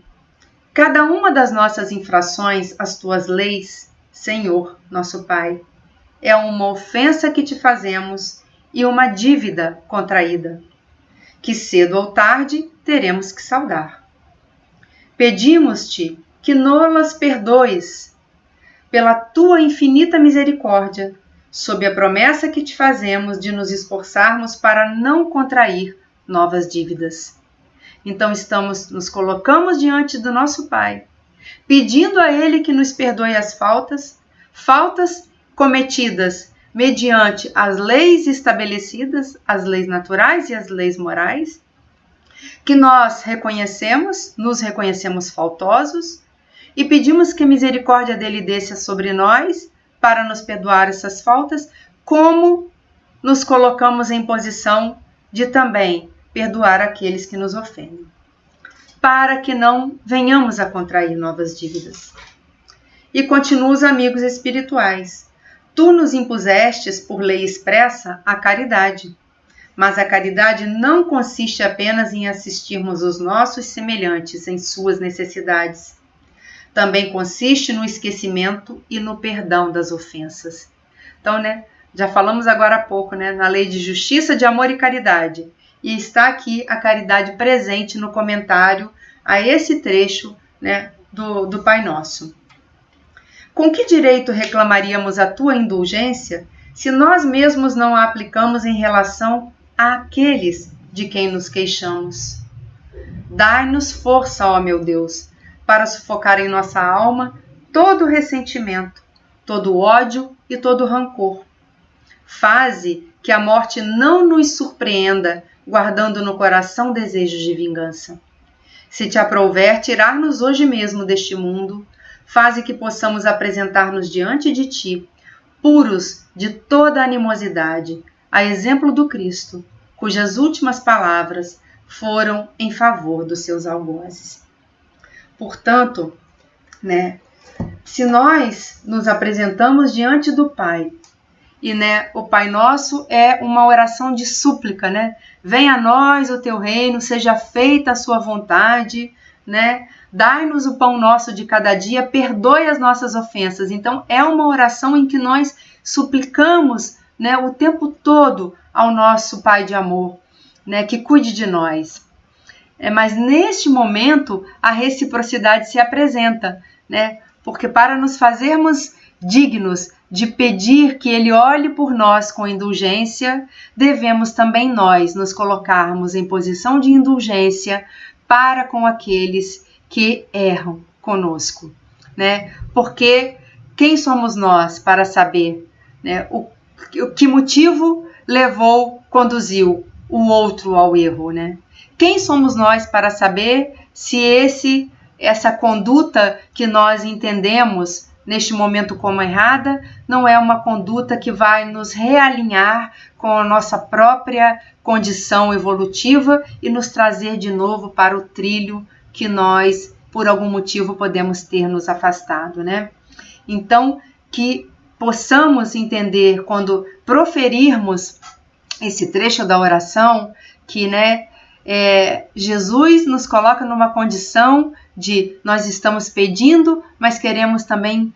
B: cada uma das nossas infrações às tuas leis, Senhor, nosso Pai, é uma ofensa que te fazemos e uma dívida contraída, que cedo ou tarde teremos que saldar. Pedimos-te que nos-las perdoes, pela tua infinita misericórdia, sob a promessa que te fazemos de nos esforçarmos para não contrair novas dívidas. Então nos colocamos diante do nosso Pai, pedindo a Ele que nos perdoe as faltas cometidas mediante as leis estabelecidas, as leis naturais e as leis morais, que nós nos reconhecemos faltosos, e pedimos que a misericórdia dele desça sobre nós para nos perdoar essas faltas, como nos colocamos em posição de também perdoar aqueles que nos ofendem, para que não venhamos a contrair novas dívidas. E continua os amigos espirituais. Tu nos impusestes por lei expressa a caridade, mas a caridade não consiste apenas em assistirmos os nossos semelhantes em suas necessidades. Também consiste no esquecimento e no perdão das ofensas. Então, já falamos agora há pouco, na lei de justiça, de amor e caridade. E está aqui a caridade presente no comentário a esse trecho, do Pai Nosso. Com que direito reclamaríamos a tua indulgência se nós mesmos não a aplicamos em relação àqueles de quem nos queixamos? Dai-nos força, ó meu Deus, para sufocar em nossa alma todo o ressentimento, todo o ódio e todo o rancor. Faze que a morte não nos surpreenda, guardando no coração desejos de vingança. Se te aprouver tirar-nos hoje mesmo deste mundo, faze que possamos apresentar-nos diante de ti, puros de toda animosidade, a exemplo do Cristo, cujas últimas palavras foram em favor dos seus algozes. Portanto, se nós nos apresentamos diante do Pai, e o Pai Nosso é uma oração de súplica, venha a nós o teu reino, seja feita a sua vontade, dai-nos o pão nosso de cada dia, perdoe as nossas ofensas. Então é uma oração em que nós suplicamos, o tempo todo ao nosso Pai de amor, que cuide de nós. Mas neste momento a reciprocidade se apresenta, porque para nos fazermos dignos de pedir que Ele olhe por nós com indulgência, devemos também nós nos colocarmos em posição de indulgência para com aqueles que erram conosco, Porque quem somos nós para saber, o que motivo conduziu o outro ao erro, Quem somos nós para saber se essa conduta que nós entendemos neste momento como errada não é uma conduta que vai nos realinhar com a nossa própria condição evolutiva e nos trazer de novo para o trilho que nós, por algum motivo, podemos ter nos afastado, Então, que possamos entender quando proferirmos esse trecho da oração, que, Jesus nos coloca numa condição de nós estamos pedindo, mas queremos também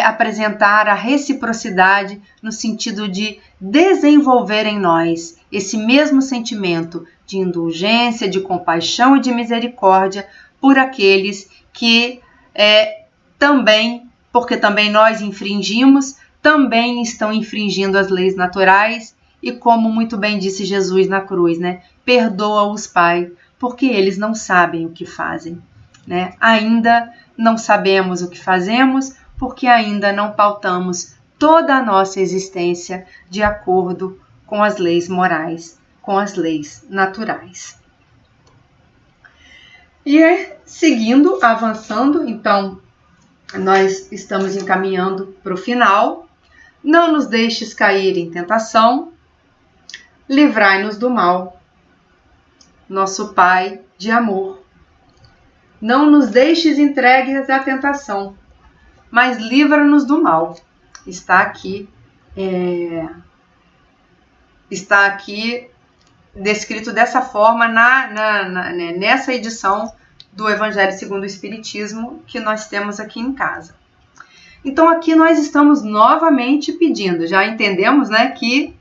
B: apresentar a reciprocidade no sentido de desenvolver em nós esse mesmo sentimento de indulgência, de compaixão e de misericórdia por aqueles que também, porque também nós infringimos, também estão infringindo as leis naturais. E como muito bem disse Jesus na cruz, perdoa-os, Pai, porque eles não sabem o que fazem, Ainda não sabemos o que fazemos, porque ainda não pautamos toda a nossa existência de acordo com as leis morais, com as leis naturais. E seguindo, avançando, então, nós estamos encaminhando para o final. Não nos deixes cair em tentação, livrai-nos do mal, nosso Pai de amor. Não nos deixes entregues à tentação, mas livra-nos do mal. Está aqui descrito dessa forma nessa edição do Evangelho segundo o Espiritismo que nós temos aqui em casa. Então aqui nós estamos novamente pedindo, já entendemos, que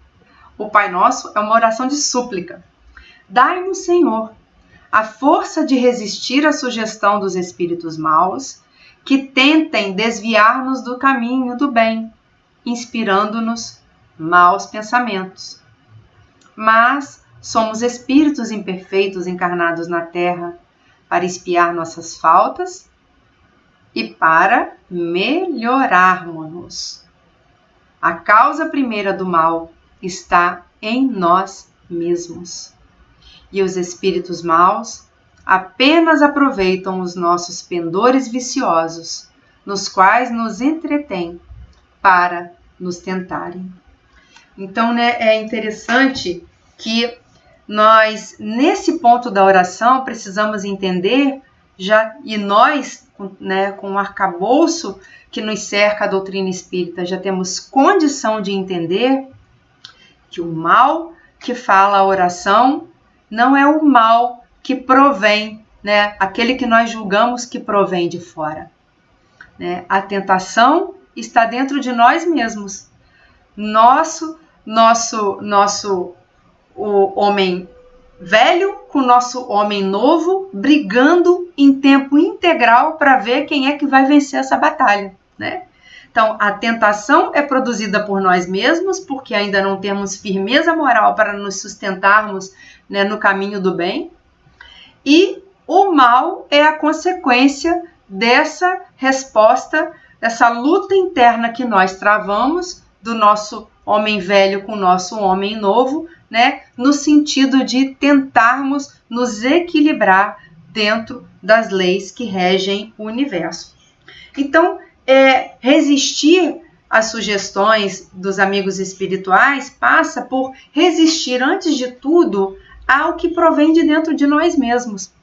B: o Pai Nosso é uma oração de súplica. Dai-nos, Senhor, a força de resistir à sugestão dos espíritos maus que tentem desviar-nos do caminho do bem, inspirando-nos maus pensamentos. Mas somos espíritos imperfeitos encarnados na Terra para expiar nossas faltas e para melhorarmos-nos. A causa primeira do mal está em nós mesmos. E os espíritos maus apenas aproveitam os nossos pendores viciosos, nos quais nos entretêm para nos tentarem. Então, né, é interessante que nós, nesse ponto da oração, precisamos entender, e nós, né, com o arcabouço que nos cerca a doutrina espírita, já temos condição de entender que o mal que fala a oração não é o mal que provém, né, aquele que nós julgamos que provém de fora. Né? A tentação está dentro de nós mesmos. O homem velho com o nosso homem novo brigando em tempo integral para ver quem é que vai vencer essa batalha, né? Então, a tentação é produzida por nós mesmos, porque ainda não temos firmeza moral para nos sustentarmos, né, no caminho do bem, e o mal é a consequência dessa resposta, dessa luta interna que nós travamos do nosso homem velho com o nosso homem novo, né, no sentido de tentarmos nos equilibrar dentro das leis que regem o universo. Então, resistir às sugestões dos amigos espirituais passa por resistir, antes de tudo, ao que provém de dentro de nós mesmos.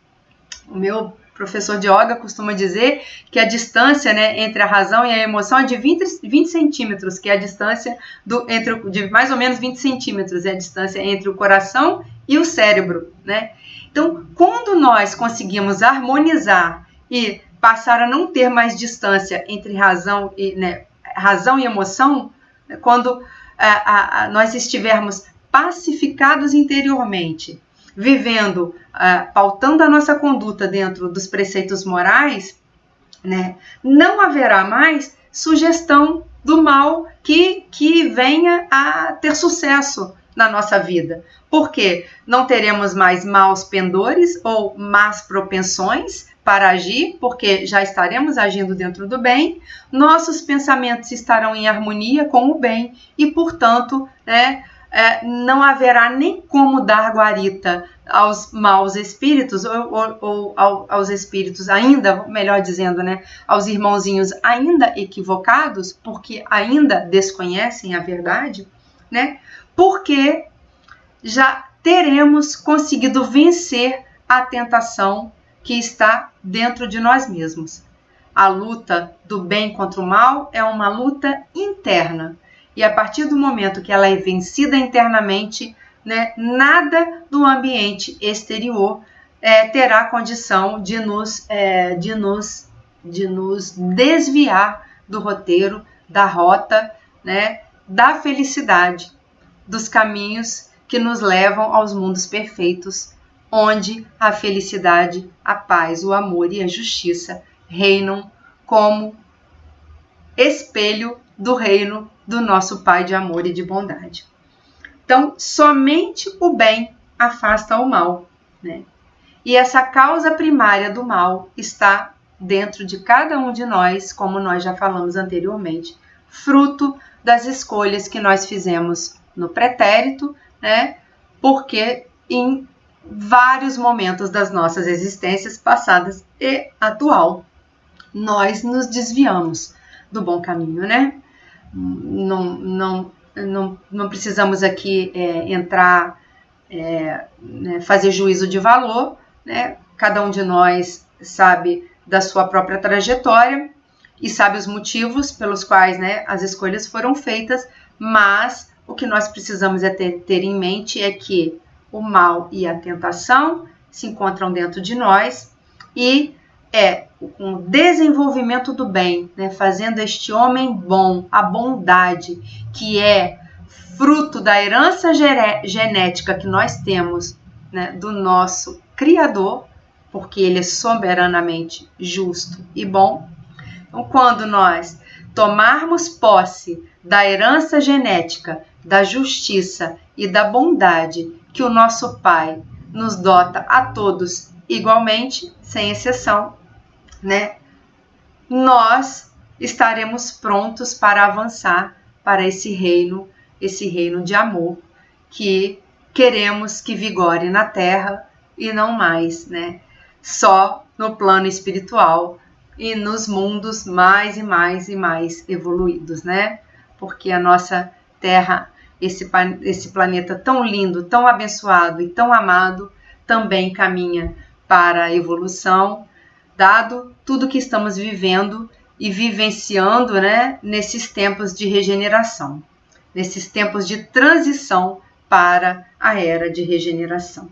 B: O meu professor de yoga costuma dizer que a distância, né, entre a razão e a emoção é de 20 centímetros, que é a distância de mais ou menos 20 centímetros, é a distância entre o coração e o cérebro, né? Então, quando nós conseguimos harmonizar e passar a não ter mais distância entre razão e emoção, quando nós estivermos pacificados interiormente, vivendo, pautando a nossa conduta dentro dos preceitos morais, né, não haverá mais sugestão do mal que venha a ter sucesso na nossa vida. Porque não teremos mais maus pendores ou más propensões para agir, porque já estaremos agindo dentro do bem, nossos pensamentos estarão em harmonia com o bem e, portanto, né, não haverá nem como dar guarita aos maus espíritos ou aos espíritos ainda, melhor dizendo, né, aos irmãozinhos ainda equivocados, porque ainda desconhecem a verdade, né, porque já teremos conseguido vencer a tentação que está dentro de nós mesmos. A luta do bem contra o mal é uma luta interna. E a partir do momento que ela é vencida internamente, né, nada do ambiente exterior terá condição de nos desviar do roteiro, da rota, né, da felicidade, dos caminhos que nos levam aos mundos perfeitos, onde a felicidade, a paz, o amor e a justiça reinam como espelho do reino do nosso Pai de amor e de bondade. Então, somente o bem afasta o mal, né? E essa causa primária do mal está dentro de cada um de nós, como nós já falamos anteriormente, fruto das escolhas que nós fizemos no pretérito, né? Porque em vários momentos das nossas existências passadas e atual, nós nos desviamos do bom caminho, né? Não precisamos aqui entrar, fazer juízo de valor, né? Cada um de nós sabe da sua própria trajetória e sabe os motivos pelos quais, né, as escolhas foram feitas, mas o que nós precisamos ter em mente é que o mal e a tentação se encontram dentro de nós e com o desenvolvimento do bem, né, fazendo este homem bom, a bondade, que é fruto da herança genética que nós temos, né, do nosso Criador, porque Ele é soberanamente justo e bom, Então, quando nós tomarmos posse da herança genética, da justiça e da bondade que o nosso Pai nos dota a todos igualmente, sem exceção, né? Nós estaremos prontos para avançar para esse reino de amor que queremos que vigore na Terra e não mais, né? Só no plano espiritual e nos mundos mais e mais e mais evoluídos, né? Porque a nossa Terra, esse planeta tão lindo, tão abençoado e tão amado, também caminha para a evolução, dado tudo que estamos vivendo e vivenciando, né, nesses tempos de regeneração, nesses tempos de transição para a era de regeneração.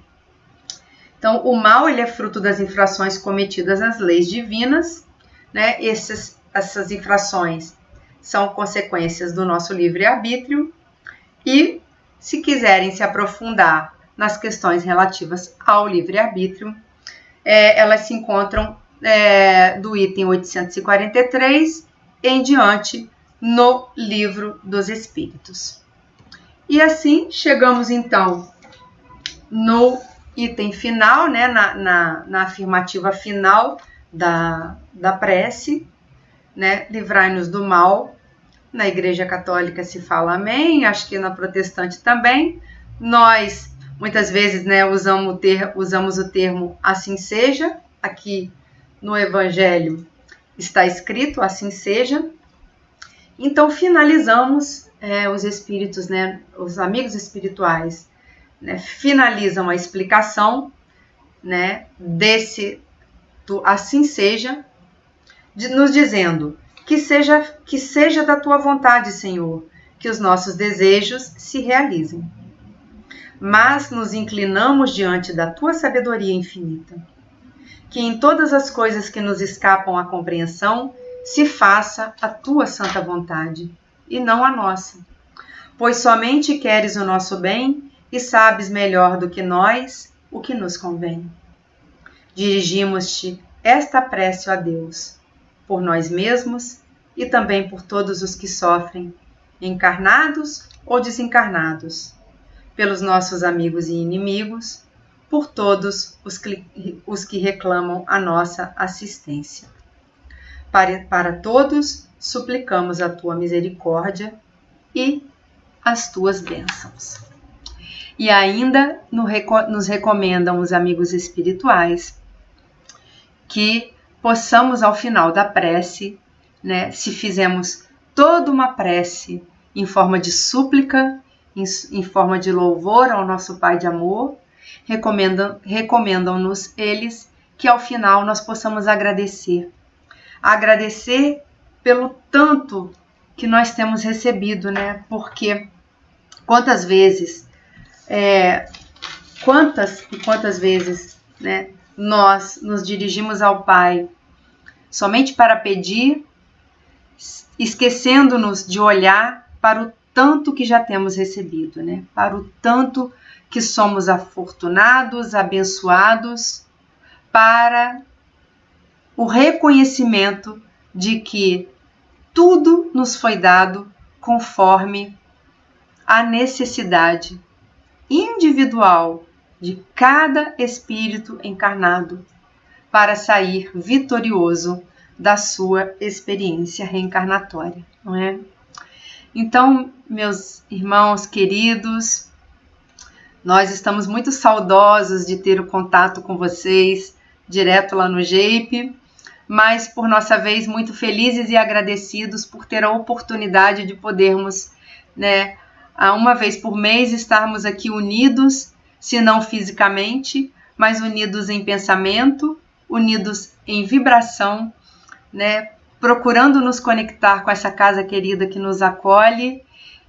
B: Então, o mal ele é fruto das infrações cometidas às leis divinas, né? Essas infrações são consequências do nosso livre-arbítrio e, se quiserem se aprofundar nas questões relativas ao livre-arbítrio, elas se encontram do item 843 em diante no Livro dos Espíritos. E assim chegamos então no item final, né, na afirmativa final da prece, né, livrai-nos do mal. Na Igreja Católica se fala amém, acho que na protestante também. Nós, muitas vezes, né, usamos o termo assim seja. Aqui no Evangelho está escrito assim seja. Então, finalizamos os espíritos, né, os amigos espirituais, né, finalizam a explicação, né, do assim seja, nos dizendo que seja da tua vontade, Senhor, que os nossos desejos se realizem. Mas nos inclinamos diante da tua sabedoria infinita, que em todas as coisas que nos escapam à compreensão se faça a tua santa vontade e não a nossa, pois somente queres o nosso bem e sabes melhor do que nós o que nos convém. Dirigimos-te esta prece a Deus, por nós mesmos e também por todos os que sofrem, encarnados ou desencarnados, pelos nossos amigos e inimigos, por todos os que reclamam a nossa assistência. Para todos, suplicamos a tua misericórdia e as tuas bênçãos. E ainda nos recomendam os amigos espirituais que possamos, ao final da prece, né, se fizemos toda uma prece em forma de súplica, em forma de louvor ao nosso Pai de amor, recomendam-nos eles que ao final nós possamos agradecer pelo tanto que nós temos recebido, né? Porque quantas vezes, né, nós nos dirigimos ao Pai somente para pedir, esquecendo-nos de olhar para o tanto que já temos recebido, né? Para o tanto que somos afortunados, abençoados, para o reconhecimento de que tudo nos foi dado conforme a necessidade individual de cada espírito encarnado para sair vitorioso da sua experiência reencarnatória, não é? Então, meus irmãos queridos, nós estamos muito saudosos de ter o contato com vocês direto lá no GEIP, mas por nossa vez muito felizes e agradecidos por ter a oportunidade de podermos, né, uma vez por mês estarmos aqui unidos, se não fisicamente, mas unidos em pensamento, unidos em vibração, né, procurando nos conectar com essa casa querida que nos acolhe.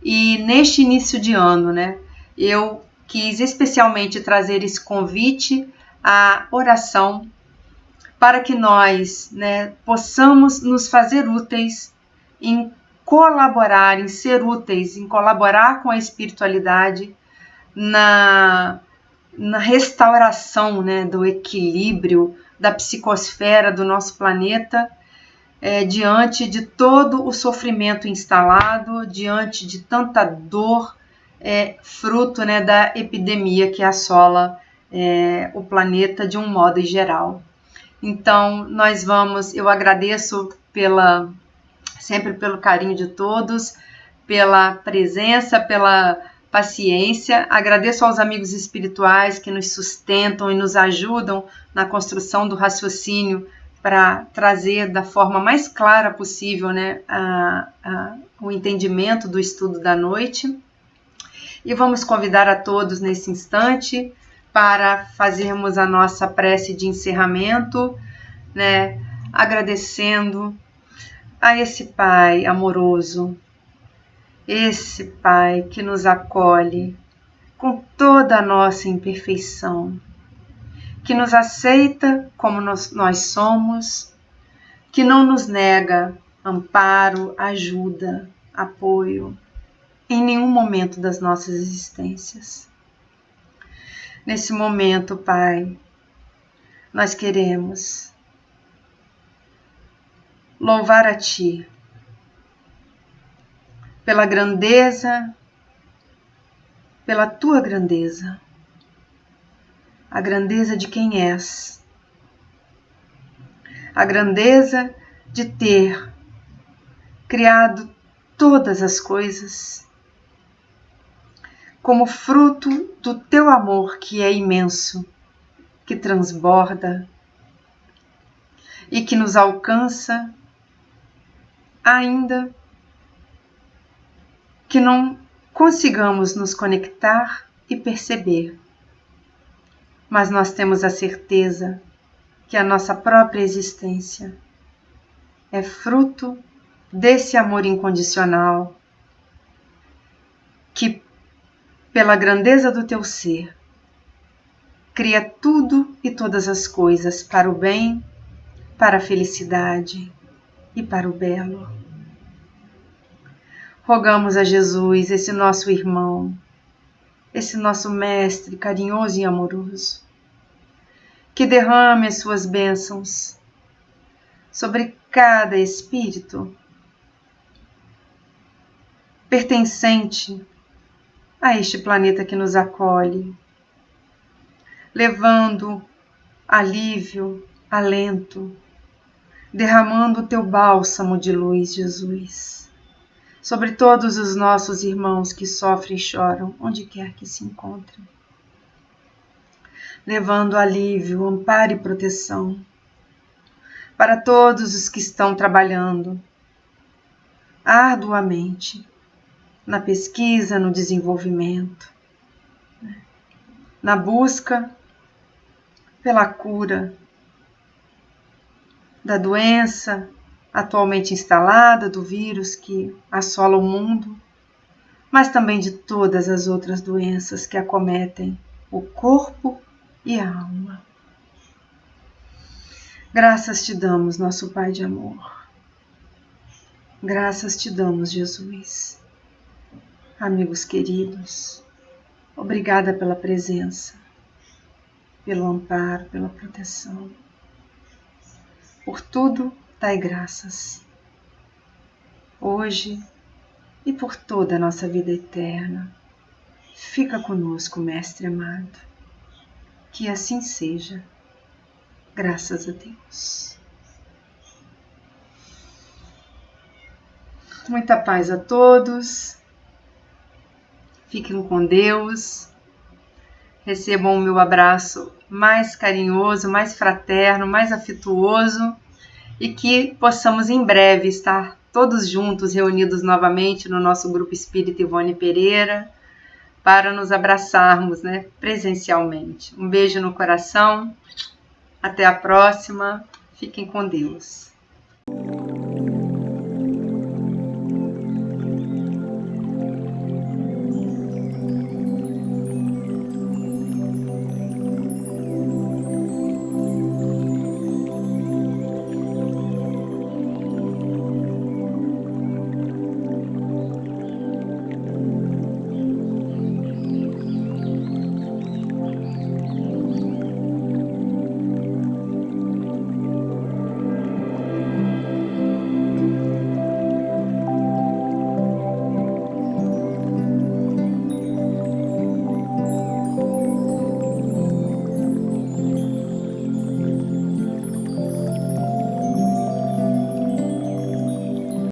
B: E neste início de ano, né, eu quis especialmente trazer esse convite à oração para que nós, né, possamos nos fazer úteis em colaborar, em ser úteis, em colaborar com a espiritualidade na restauração, né, do equilíbrio da psicosfera do nosso planeta, diante de todo o sofrimento instalado, diante de tanta dor, fruto, né, da epidemia que assola o planeta de um modo geral. Então, eu agradeço sempre pelo carinho de todos, pela presença, pela paciência. Agradeço aos amigos espirituais que nos sustentam e nos ajudam na construção do raciocínio para trazer da forma mais clara possível, né, o entendimento do estudo da noite. E vamos convidar a todos nesse instante para fazermos a nossa prece de encerramento, né, agradecendo a esse Pai amoroso, esse Pai que nos acolhe com toda a nossa imperfeição, que nos aceita como nós somos, que não nos nega amparo, ajuda, apoio em nenhum momento das nossas existências. Nesse momento, Pai, nós queremos louvar a Ti pela grandeza, pela Tua grandeza, a grandeza de quem és, a grandeza de ter criado todas as coisas como fruto do Teu amor que é imenso, que transborda e que nos alcança, ainda que não consigamos nos conectar e perceber. Mas nós temos a certeza que a nossa própria existência é fruto desse amor incondicional que, pela grandeza do Teu ser, cria tudo e todas as coisas para o bem, para a felicidade e para o belo. Rogamos a Jesus, esse nosso irmão, esse nosso mestre carinhoso e amoroso, que derrame as suas bênçãos sobre cada espírito pertencente a este planeta que nos acolhe, levando alívio, alento, derramando o Teu bálsamo de luz, Jesus, sobre todos os nossos irmãos que sofrem e choram, onde quer que se encontrem, levando alívio, amparo e proteção para todos os que estão trabalhando arduamente na pesquisa, no desenvolvimento, na busca pela cura da doença atualmente instalada, do vírus que assola o mundo, mas também de todas as outras doenças que acometem o corpo e a alma. Graças Te damos, nosso Pai de amor. Graças Te damos, Jesus. Amigos queridos, obrigada pela presença, pelo amparo, pela proteção. Por tudo, dai graças. Hoje e por toda a nossa vida eterna. Fica conosco, Mestre amado. Que assim seja. Graças a Deus. Muita paz a todos. Fiquem com Deus. Recebam o meu abraço mais carinhoso, mais fraterno, mais afetuoso e que possamos em breve estar todos juntos, reunidos novamente no nosso Grupo Espírita Ivone Pereira, para nos abraçarmos, né, presencialmente. Um beijo no coração. Até a próxima. Fiquem com Deus.